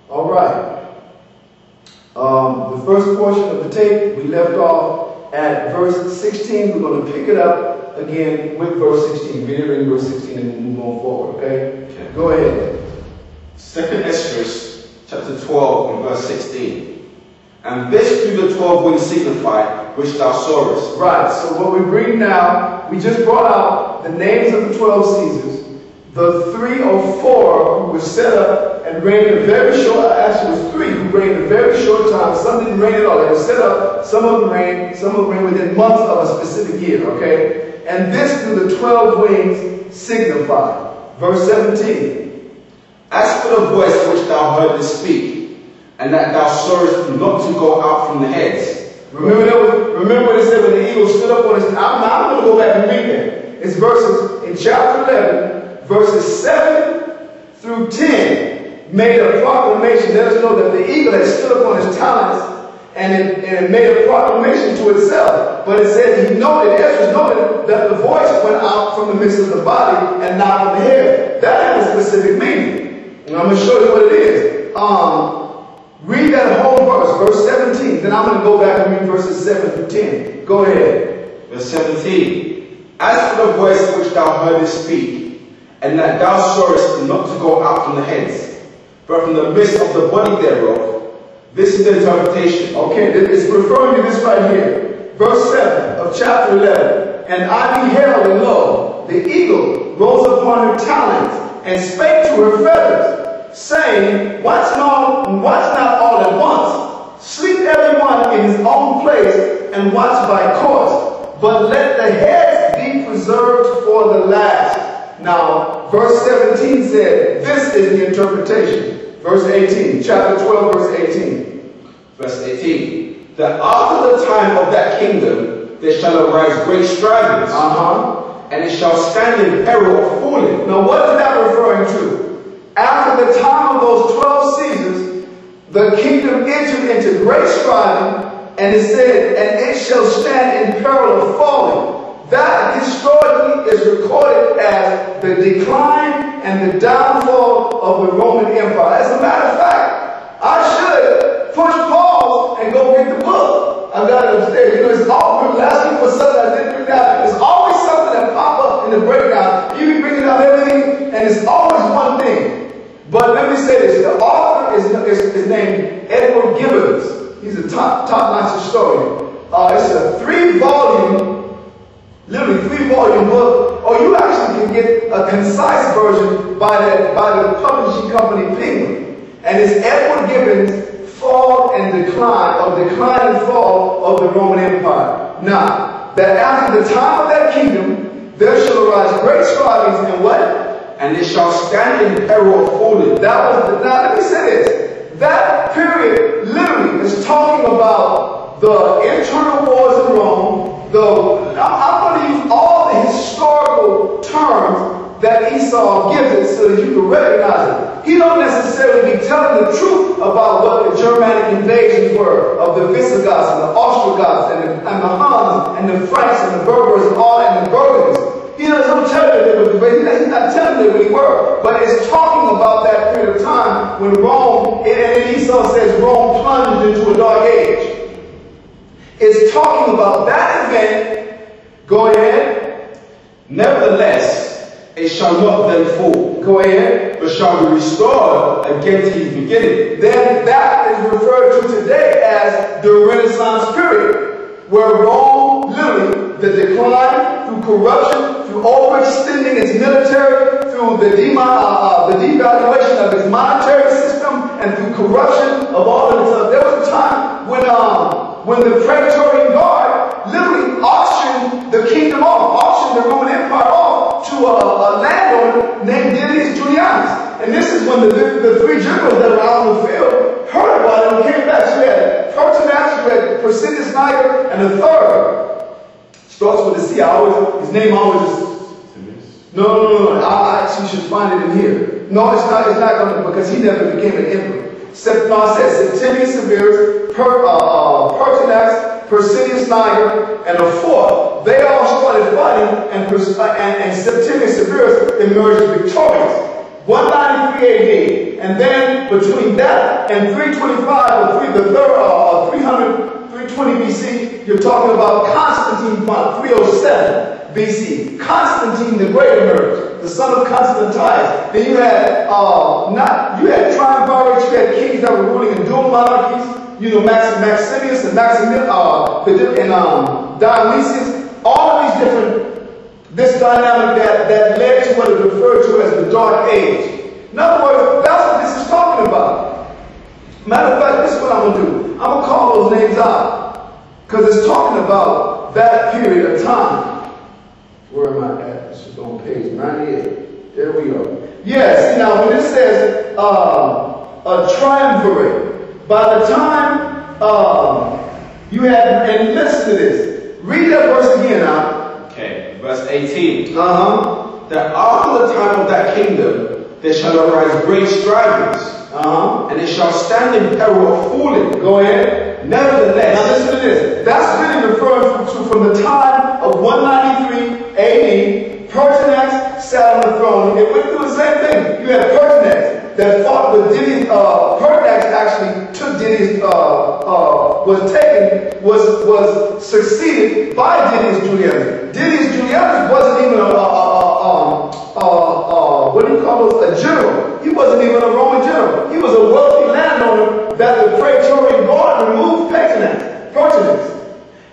All right. The first portion of the tape, we left off at verse 16. We're going to pick it up again with verse 16. Read it in verse 16 and move on forward, okay? Go ahead. 2nd Esdras chapter 12 and verse 16. And this do the 12 wings signify, which thou sawest. Right, so what we bring now, we just brought out the names of the 12 Caesars, the 3 or 4 who were set up and reigned a very short, actually it was 3 who reigned a very short time. Some didn't reign at all. They were set up, some of them reigned within months of a specific year, okay? And this do the 12 wings signify. Verse 17. As for the voice which thou heardest speak, and that thou sawest not to go out from the heads. Remember what it said when the eagle stood up on his... I'm going to go back and read that. It's verses in chapter 11, verses 7 through 10, made a proclamation. Let us know that the eagle had stood up on his talents and it made a proclamation to itself. But it said Esdras noted that the voice went out from the midst of the body and not from the head. That has a specific meaning. And I'm going to show you what it is. Read that whole verse 17. Then I'm going to go back and read verses 7 through 10. Go ahead. Verse 17. As for the voice which thou heardest speak, and that thou sawest not to go out from the heads, but from the midst of the body thereof, this is the interpretation. Okay, it's referring to this right here. Verse 7 of chapter 11. And I beheld, and lo, the eagle rose upon her talons, and spake to her feathers, saying, Watch not all at once. Sleep everyone in his own place, and watch by course. But let the heads be preserved for the last. Now, verse 17 said, this is the interpretation. Verse 18, chapter 12, verse 18. Verse 18. That after the time of that kingdom, there shall arise great strivings, and it shall stand in peril of falling. Now, what is that referring to? After the time of those 12 Caesars, the kingdom entered into great striving, and it said, and it shall stand in peril of falling. That historically is recorded as the decline and the downfall of the Roman Empire. As a matter of fact, I should push pause and go get the book. I've got it upstairs. You know, it's always last week for something I didn't bring down. There's always something that pops up in the breakdown. You be bringing out everything, and it's always one thing. But let me say this: the author is named Edward Gibbons. He's a top-notch historian. It's a 3-volume, literally 3-volume book, or you actually can get a concise version by the publishing company Penguin. And it's Edward Gibbons' Fall and Decline, or Decline and Fall of the Roman Empire. Now, that after the time of that kingdom, there shall arise great strivings and what? And it shall stand in peril of falling. Now let me say this. That period literally is talking about the internal wars in Rome. I'm going to use all the historical terms that Esau gives it so that you can recognize it. He don't necessarily be telling the truth about what the Germanic invasions were of the Visigoths and the Ostrogoths and the Huns and the Franks and the Berbers and all that and the Burgundies. He doesn't tell you they were, but he's not telling you what they were. But it's talking about that period of time when Rome, and Esau says Rome plunged into a dark age. It's talking about that event. Go ahead. Nevertheless, it shall not then fall. Go ahead. But shall be restored again to his beginning. Then that is referred to today as the Renaissance period, where Rome, literally, the decline through corruption, through overextending its military, through the devaluation of its monetary system, and through corruption of all of its. There was a time when the Praetorian Guard literally auctioned the kingdom off, auctioned the Roman Empire off to a landowner named Didius Julianus. And this is when the 3 generals that were out in the field heard about it and came back. So you had Pertinax, you had Persidius Niger, and the third starts with a C. His name always is. No. I actually should find it in here. No, it's not going to, because he never became an emperor. It says Septimius Severus, Pertinax, Persidius Niger, and a fourth. They all started fighting, and Septimius Severus emerged victorious. 193 AD. And then between that and 325 or 320 BC, you're talking about Constantine, 307 BC. Constantine the Great emerged, the son of Constantius. Then you had triumvirs, you had kings that were ruling in dual monarchies. You know, Maximinus and Dionysius. All of these different, this dynamic that led to what is referred to as the Dark Age. In other words, that's what this is talking about. Matter of fact, this is what I'm going to do. I'm going to call those names out. Because it's talking about that period of time. Where am I at? This is on page 98. There we are. Yes, now when it says a triumvirate, by the time you had, and listen to this. Read that verse again now. Okay, verse 18. That after the time of that kingdom, there shall arise great strivings, and it shall stand in peril of falling. Go ahead. Nevertheless. Now listen to this. That's really referring to from the time of 193 AD. Pertinax sat on the throne. It went through the same thing. You had Pertinax that fought with Didymus. Pertinax actually took Didymus, was succeeded by Didymus Julianus. Didymus Julianus wasn't even what do you call those? A general. He wasn't even a Roman general. He was a wealthy landowner that the Praetorian Guard removed Pertinax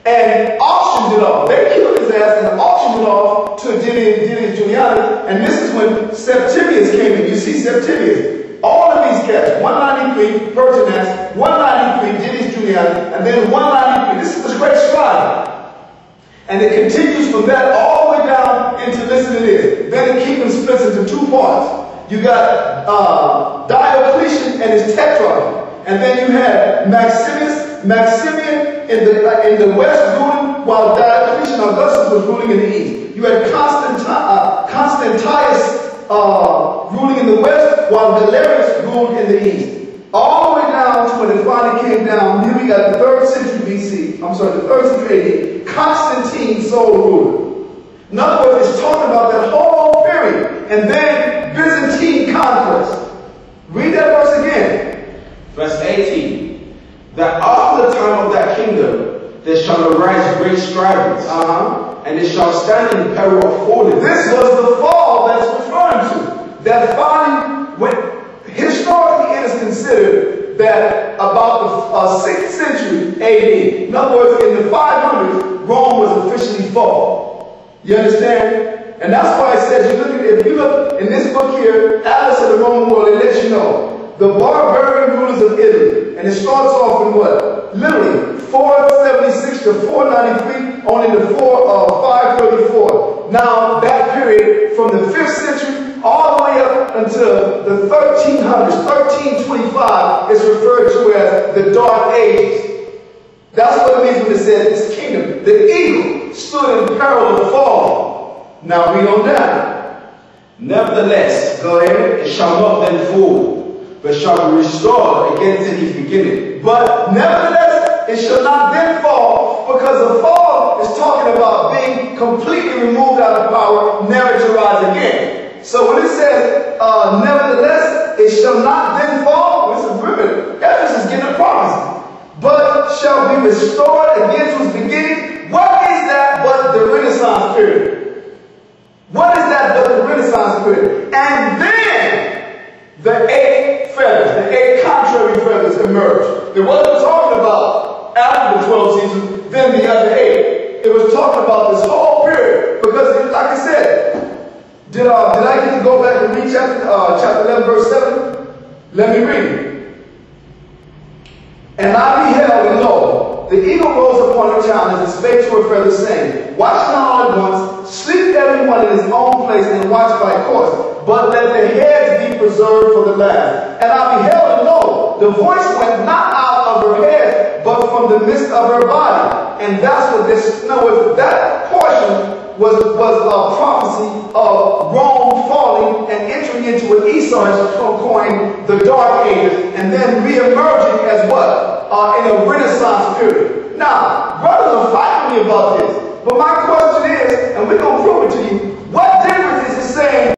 and auctioned it off. They killed his ass and auctioned it off to Didymus Julianus. And this is when Septimius came in. You see Septimius. All of these cats, 193 Pertinax, 193 Didymus Julianus, and then 193. This is the great stride. And it continues from that all the way down into, listen to this. Then the kingdom splits into two parts. You got Diocletian and his tetrarchy. And then you had Maximian in the west ruling, while Diocletian Augustus was ruling in the east. You had Constantius ruling in the west, while Galerius ruled in the east. All the way down to when it finally came down, here we got the 3rd century BC, I'm sorry, the 3rd century AD, Constantine sole ruler. In other words, it's talking about that whole period. And then Byzantine conquest. Read that verse again. Verse 18. That after the time of that kingdom, there shall arise great strivings, and it shall stand in peril of falling. This was the fall that's referring to. That falling, when historically it is considered that about the 6th century AD, in other words, in the 500s, Rome was officially fall. You understand? And that's why it says, if you look in this book here, Atlas of the Roman World, it lets you know the barbarian rulers of Italy. And it starts off in what? Literally 476 to 493, on into 534. Now that period from the 5th century all the way up until the 1300s, 1325 is referred to as the Dark Ages. That's what it means when it says this kingdom. The eagle stood in peril of fall. Now read on down. Nevertheless, go ahead. It shall not then fall, but shall be restored again to his beginning. But nevertheless, it shall not then fall, because the fall is talking about being completely removed out of power, never to rise again. So when it says, nevertheless, it shall not then fall, this is riveting. Ephesus is getting a promise. But shall be restored again to its beginning. What is that but the Renaissance period? What is that but the Renaissance period? And then the 8 feathers, the 8 contrary feathers emerged. It wasn't talking about after the 12 seasons, then the other 8. It was talking about this whole period. Because, like I said, did I get to go back and read chapter 11, verse 7? Let me read it. And I beheld, and lo, the eagle rose upon her talons and spake to her feathers, saying, Watch not all at once, sleep every one in his own place, and watch by course, but let the heads be preserved for the last. And I beheld, and lo, the voice went not out of her head, but from the midst of her body. And that's what this, in other words, that portion was a prophecy of Rome falling and entering into what Esau has coined the Dark Ages, and then re-emerging as what? In a Renaissance period. Now, brothers are fighting me about this, but my question is, and we're going to prove it to you, what difference is it saying